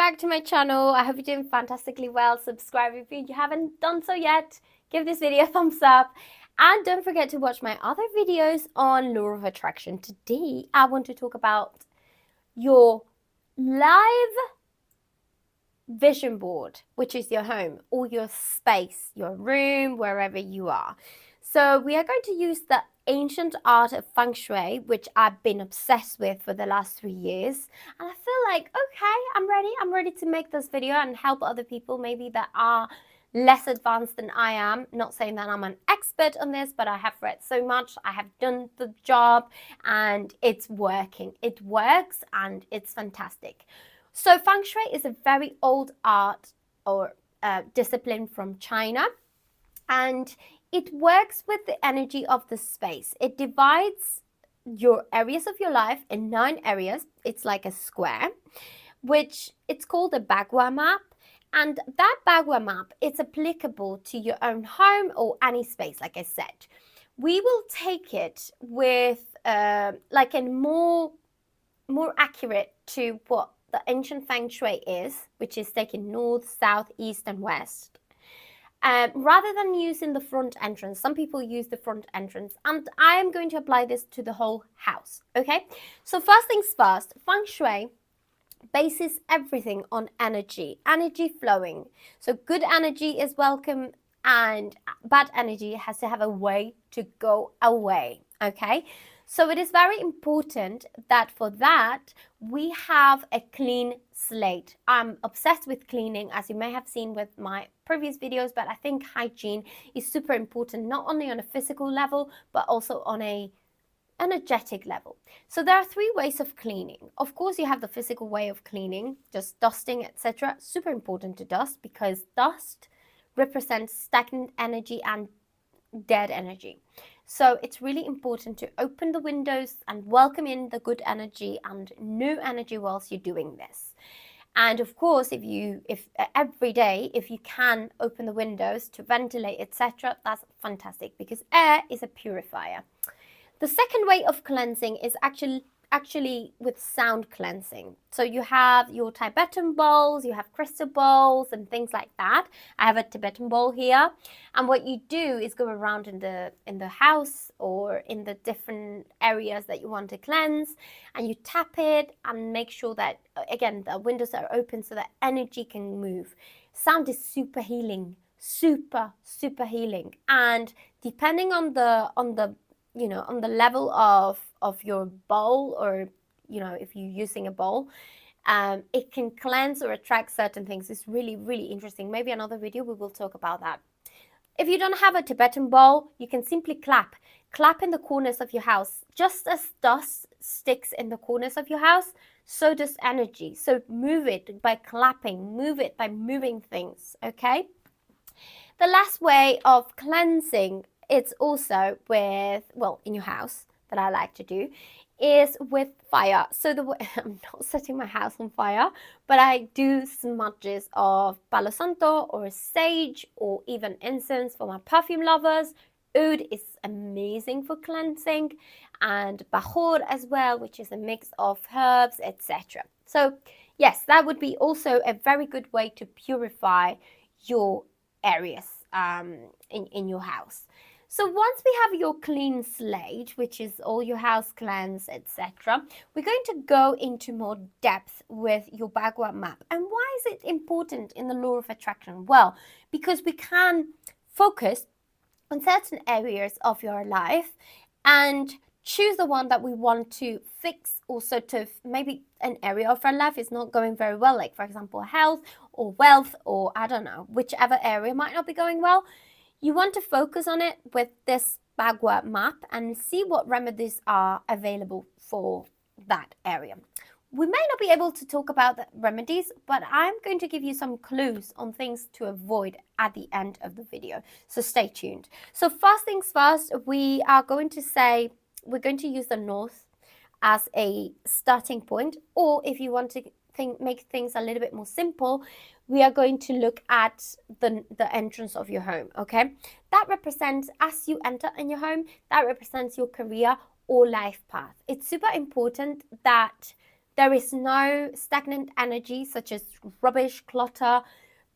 back to my channel. I hope you're doing fantastically well. Subscribe if you haven't done so yet. Give this video a thumbs up. And don't forget to watch my other videos on Law of Attraction. Today, I want to talk about your live vision board, which is your home or your space, your room, wherever you are. So we are going to use the ancient art of Feng Shui, which I've been obsessed with for the last 3 years. And I feel like, okay, I'm ready to make this video and help other people maybe that are less advanced than I am. Not saying that I'm an expert on this, but I have read so much, I have done the job, and it's working. It works and it's fantastic. So Feng Shui is a very old art or discipline from China, and it works with the energy of the space. It divides your areas of your life in 9 areas. It's like a square, which it's called a Bagua map. And that Bagua map, it's applicable to your own home or any space, like I said. We will take it with like a more accurate to what the ancient Feng Shui is, which is taking north, south, east, and west. Rather than using the front entrance, some people use the front entrance, and I am going to apply this to the whole house, okay? So first things first, Feng Shui bases everything on energy flowing. So good energy is welcome and bad energy has to have a way to go away, okay? So it is very important that for that, we have a clean slate. I'm obsessed with cleaning, as you may have seen with my previous videos, but I think hygiene is super important, not only on a physical level, but also on a energetic level. So there are 3 ways of cleaning. Of course, you have the physical way of cleaning, just dusting, etc. Super important to dust because dust represents stagnant energy and dead energy. So it's really important to open the windows and welcome in the good energy and new energy whilst you're doing this. And of course, if every day, if you can open the windows to ventilate, etc., that's fantastic because air is a purifier. The second way of cleansing is actually with sound cleansing. So you have your Tibetan bowls, you have crystal bowls and things like that. I have a Tibetan bowl here, and what you do is go around in the house or in the different areas that you want to cleanse, and you tap it and make sure that again the windows are open so that energy can move. Sound is super healing, super healing, and depending on the you know, on the level of your bowl, or, you know, if you're using a bowl, it can cleanse or attract certain things. It's really, really interesting. Maybe another video we will talk about that. If you don't have a Tibetan bowl, you can simply clap in the corners of your house. Just as dust sticks in the corners of your house, so does energy. So move it by clapping, move it by moving things, okay? The last way of cleansing, it's also with, well, in your house that I like to do, is with fire. So I'm not setting my house on fire, but I do smudges of Palo Santo or sage or even incense for my perfume lovers. Oud is amazing for cleansing, and Bahor as well, which is a mix of herbs, etc. So yes, that would be also a very good way to purify your areas in your house. So once we have your clean slate, which is all your house cleansed, etc., we're going to go into more depth with your Bagua map. And why is it important in the law of attraction? Well, because we can focus on certain areas of your life and choose the one that we want to fix. Also, to maybe an area of our life is not going very well, like for example health or wealth, or I don't know, whichever area might not be going well. You want to focus on it with this Bagua map and see what remedies are available for that area. We may not be able to talk about the remedies, but I'm going to give you some clues on things to avoid at the end of the video. So stay tuned. So first things first, we are going to say we're going to use the north as a starting point, or if you want to make things a little bit more simple, we are going to look at the entrance of your home, okay? That represents, as you enter in your home, that represents your career or life path. It's super important that There is no stagnant energy such as rubbish, clutter,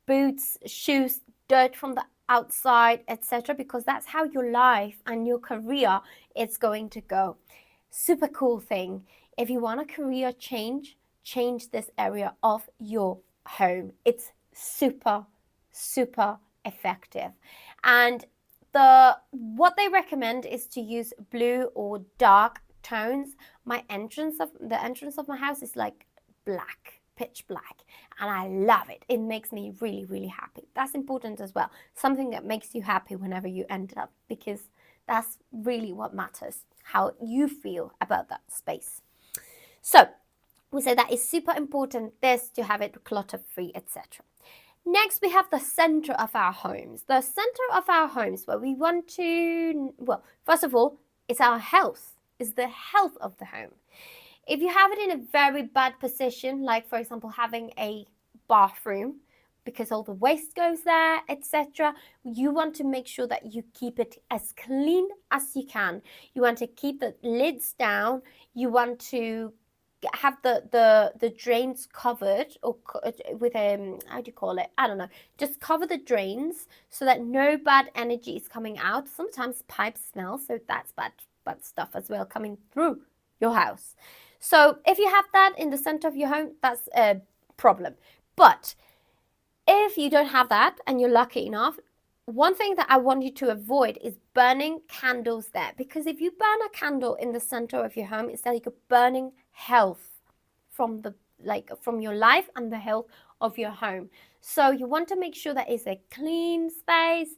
boots, shoes, dirt from the outside, etc., because that's how your life and your career is going to go. Super cool thing. If you want a career change, change this area of your home. It's super, super effective. And what they recommend is to use blue or dark tones. The entrance of my house is like black, pitch black, and I love it. It makes me really, really happy. That's important as well. Something that makes you happy whenever you end up, because that's really what matters, how you feel about that space. So we say that is super important, this, to have it clutter free, etc. Next, we have the center of our homes. The center of our homes, where we want to, well, first of all, it's our health, is the health of the home. If you have it in a very bad position, like for example having a bathroom, because all the waste goes there, etc., you want to make sure that you keep it as clean as you can. You want to keep the lids down. You want to have the drains covered, or with how do you call it, I don't know, just cover the drains so that no bad energy is coming out. Sometimes pipes smell, so that's bad stuff as well coming through your house. So if you have that in the center of your home, that's a problem. But if you don't have that and you're lucky enough, one thing that I want you to avoid is burning candles there, because if you burn a candle in the center of your home, it's like you're burning health from your life and the health of your home. So you want to make sure that it's a clean space.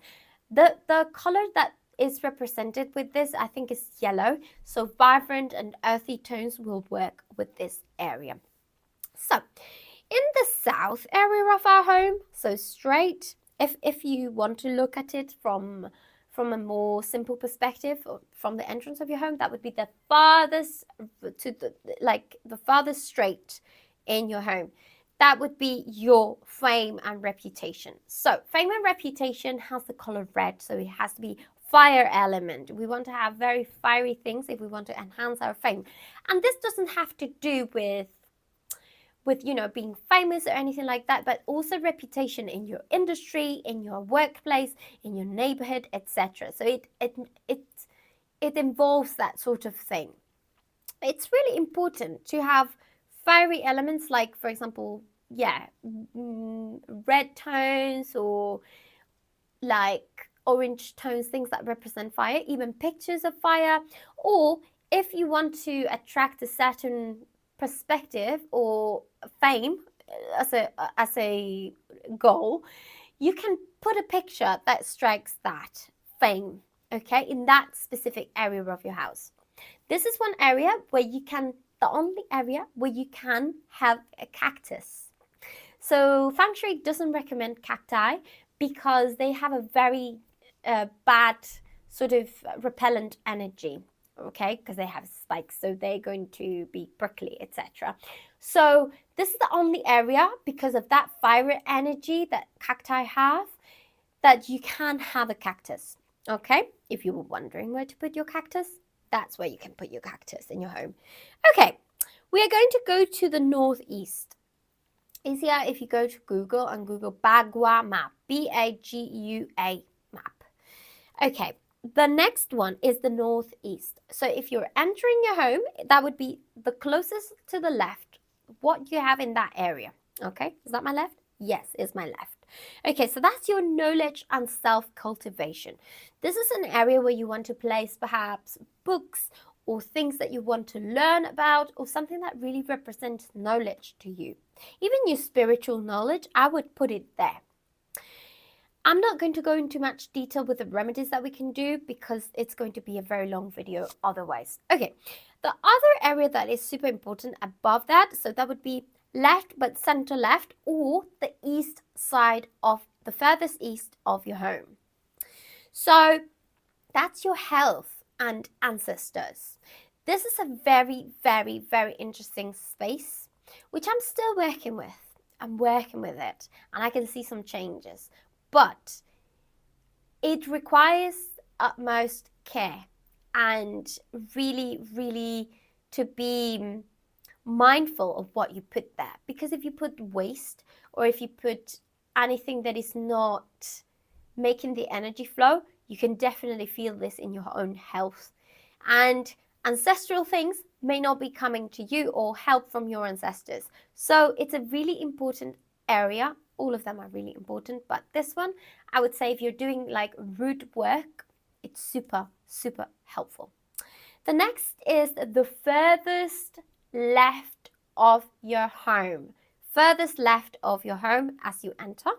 The color that is represented with this, I think, is yellow. So vibrant and earthy tones will work with this area. So in the south area of our home, so straight, if you want to look at it from a more simple perspective, from the entrance of your home, that would be the farthest the farthest straight in your home. That would be your fame and reputation. So fame and reputation has the color red, so it has to be fire element. We want to have very fiery things if we want to enhance our fame. And this doesn't have to do with being famous or anything like that, but also reputation in your industry, in your workplace, in your neighborhood, etc. So it involves that sort of thing. It's really important to have fiery elements, like for example, red tones, or like orange tones, things that represent fire, even pictures of fire. Or if you want to attract a certain perspective or fame as a goal, you can put a picture that strikes that fame, okay, in that specific area of your house. This is one area where the only area where you can have a cactus. So Feng Shui doesn't recommend cacti because they have a very bad sort of repellent energy, okay, because they have spikes, so they're going to be prickly, etc. So this is the only area, because of that fire energy that cacti have, that you can have a cactus, okay? If you were wondering where to put your cactus, that's where you can put your cactus in your home. Okay, we are going to go to the northeast. Easier if you go to Google and Google Bagua map, Bagua map. Okay, the next one is the northeast. So if you're entering your home, that would be the closest to the left, what you have in that area. Okay, is that my left? Yes, it's my left. Okay, so that's your knowledge and self-cultivation. This is an area where you want to place perhaps books or things that you want to learn about, or something that really represents knowledge to you. Even your spiritual knowledge, I would put it there. I'm not going to go into much detail with the remedies that we can do, because it's going to be a very long video otherwise. Okay, the other area that is super important above that, so that would be left, but center left, or the east side of the furthest east of your home. So that's your health and ancestors. This is a very, very, very interesting space, which I'm still working with. I'm working with it, and I can see some changes, but it requires utmost care and really, really to be mindful of what you put there, because if you put waste or if you put anything that is not making the energy flow, you can definitely feel this in your own health. And ancestral things may not be coming to you or help from your ancestors. So it's a really important area. All of them are really important, but this one, I would say if you're doing like root work, it's super, super helpful. The next is the furthest left of your home. Furthest left of your home as you enter,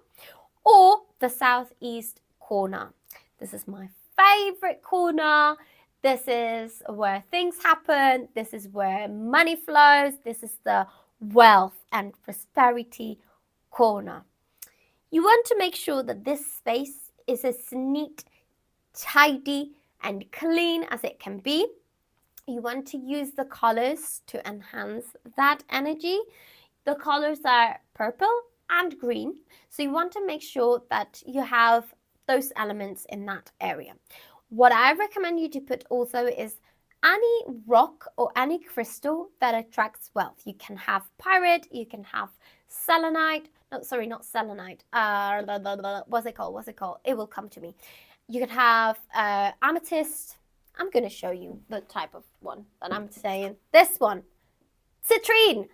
or the southeast corner. This is my favorite corner. This is where things happen. This is where money flows. This is the wealth and prosperity corner. You want to make sure that this space is as neat, tidy, and clean as it can be. You want to use the colors to enhance that energy. The colors are purple and green, so you want to make sure that you have those elements in that area. What I recommend you to put also is any rock or any crystal that attracts wealth. You can have pyrite, you can have selenite, not selenite, what's it called? It will come to me. You can have amethyst. I'm going to show you the type of one that I'm saying. This one. Citrine.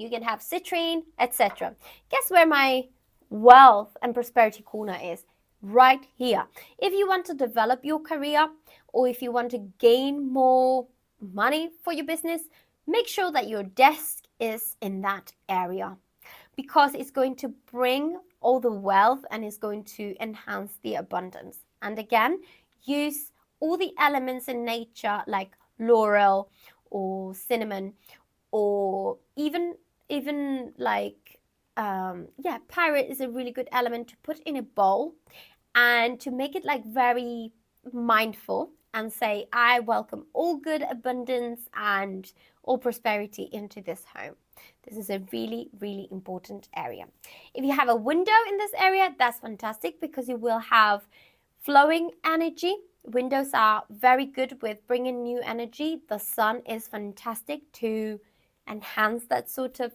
You can have citrine, etc. Guess where my wealth and prosperity corner is? Right here. If you want to develop your career or if you want to gain more money for your business, make sure that your desk is in that area, because it's going to bring all the wealth and it's going to enhance the abundance. And again, use all the elements in nature like laurel or cinnamon, or even like pyrite is a really good element to put in a bowl and to make it like very mindful and say, I welcome all good abundance and all prosperity into this home. This is a really, really important area. If you have a window in this area, that's fantastic, because you will have flowing energy. Windows are very good with bringing new energy. The sun is fantastic to enhance that sort of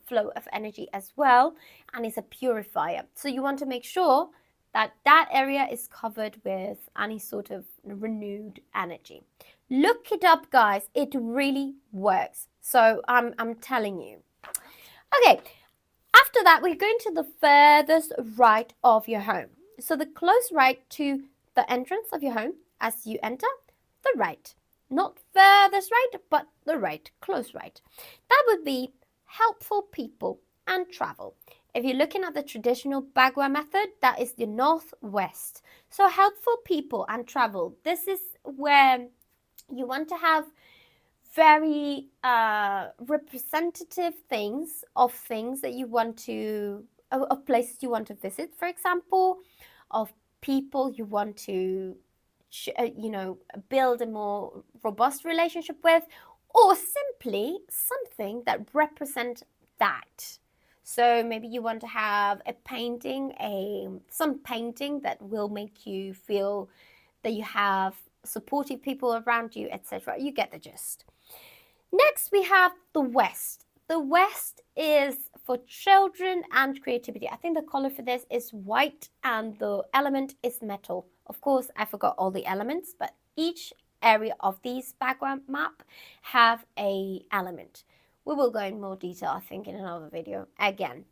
flow of energy as well, and it's a purifier. So you want to make sure that that area is covered with any sort of renewed energy. Look it up, guys. It really works. So I'm telling you. Okay, after that, we're going to the furthest right of your home. So the close right to the entrance of your home as you enter, the right. Not furthest right, but the right, close right. That would be helpful people and travel. If you're looking at the traditional Bagua method, that is the northwest. So helpful people and travel. This is where you want to have very representative things of things that you want to, of places you want to visit, for example, of people you want to build a more robust relationship with, or simply something that represents that. So maybe you want to have a painting, some painting that will make you feel that you have supportive people around you, etc. You get the gist. Next, we have the West. The West is for children and creativity. I think the color for this is white and the element is metal. Of course, I forgot all the elements, but each area of these background map have a element. We will go in more detail, I think, in another video again.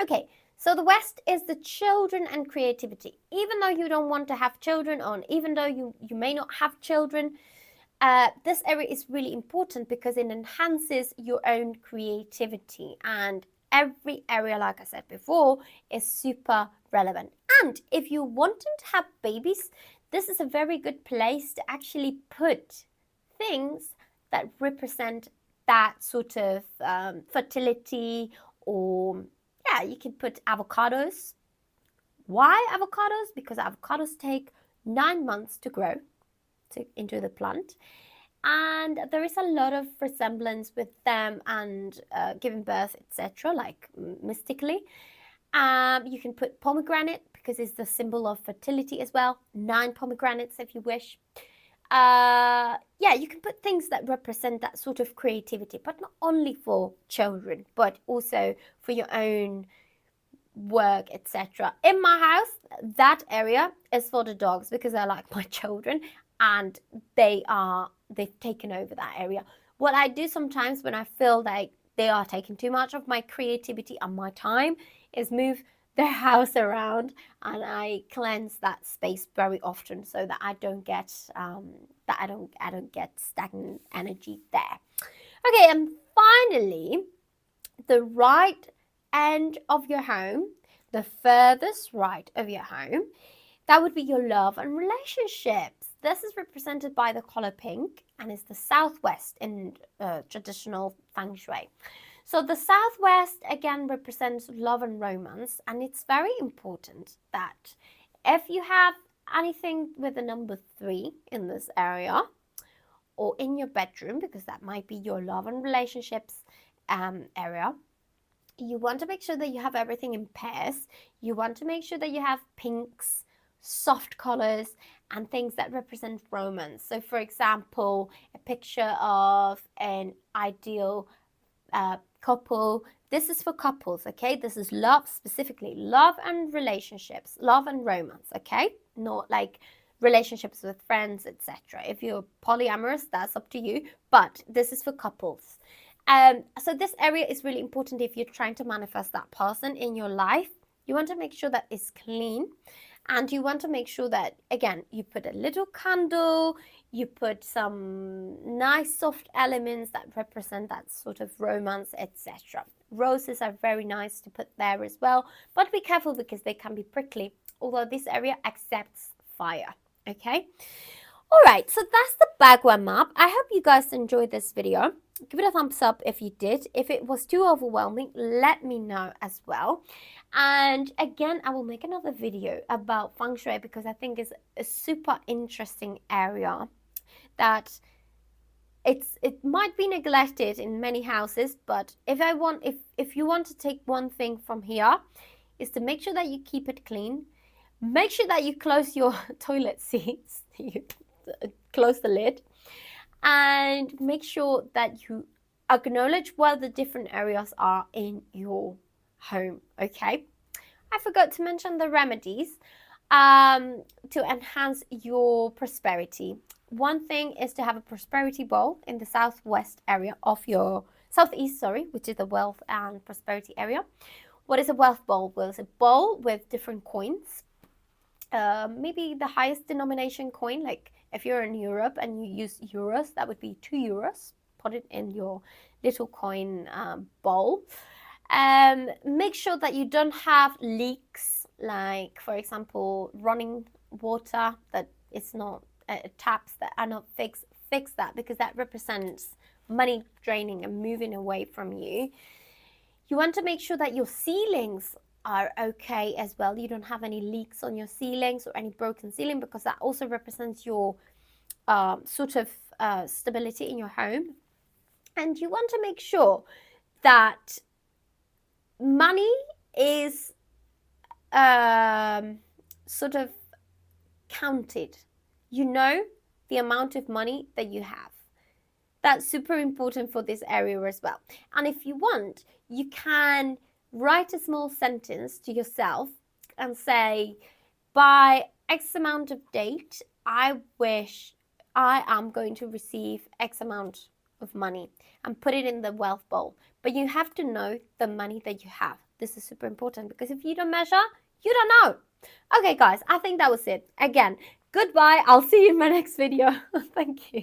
Okay, so the West is the children and creativity. Even though you don't want to have children on, even though you may not have children, this area is really important because it enhances your own creativity, and every area, like I said before, is super relevant. And if you're wanting to have babies, this is a very good place to actually put things that represent that sort of fertility, or you can put avocados. Why avocados? Because avocados take 9 months to grow into the plant, and there is a lot of resemblance with them and giving birth, etc., like mystically. You can put pomegranate because it's the symbol of fertility as well. 9 pomegranates if you wish. yeah, you can put things that represent that sort of creativity, but not only for children, but also for your own work, etc. In my house, that area is for the dogs because they're like my children, and they've taken over that area. What I do sometimes when I feel like they are taking too much of my creativity and my time is move their house around, and I cleanse that space very often so that I don't get I don't get stagnant energy there. Okay, and finally, the right end of your home, the furthest right of your home, that would be your love and relationships. This is represented by the color pink and is the southwest in traditional Feng Shui. So the southwest again represents love and romance, and it's very important that if you have anything with the number 3 in this area or in your bedroom, because that might be your love and relationships area, you want to make sure that you have everything in pairs. You want to make sure that you have pinks, soft colors, and things that represent romance. So for example, a picture of an ideal couple. This is for couples, okay? This is love, specifically love and relationships, love and romance, okay? Not like relationships with friends, etc. If you're polyamorous, that's up to you, but this is for couples. So this area is really important if you're trying to manifest that person in your life. You want to make sure that it's clean, and you want to make sure that, again, you put a little candle, you put some nice soft elements that represent that sort of romance, etc. Roses are very nice to put there as well, but be careful because they can be prickly, although this area accepts fire, okay? All right, so that's the Bagua map. I hope you guys enjoyed this video. Give it a thumbs up if you did. If it was too overwhelming, let me know as well. And again, I will make another video about Feng Shui because I think it's a super interesting area that it might be neglected in many houses, but if you want to take one thing from here, is to make sure that you keep it clean. Make sure that you close your toilet seats, you close the lid, and make sure that you acknowledge where the different areas are in your home, okay? I forgot to mention the remedies to enhance your prosperity. One thing is to have a prosperity bowl in the southwest area of your southeast, which is the wealth and prosperity area. What is a wealth bowl? Well, it's a bowl with different coins. Maybe the highest denomination coin, like if you're in Europe and you use euros, that would be 2 euros. Put it in your little coin bowl. Make sure that you don't have leaks, like for example running water that is not taps that are not fixed. Fix that, because that represents money draining and moving away from you. You want to make sure that your ceilings are okay as well. You don't have any leaks on your ceilings or any broken ceiling, because that also represents your sort of stability in your home. And you want to make sure that money is sort of counted. You know the amount of money that you have. That's super important for this area as well. And if you want, you can write a small sentence to yourself and say, by X amount of date, I wish I am going to receive X amount of money, and put it in the wealth bowl. But you have to know the money that you have. This is super important, because if you don't measure, you don't know. Okay, guys, I think that was it. Again, goodbye. I'll see you in my next video. Thank you.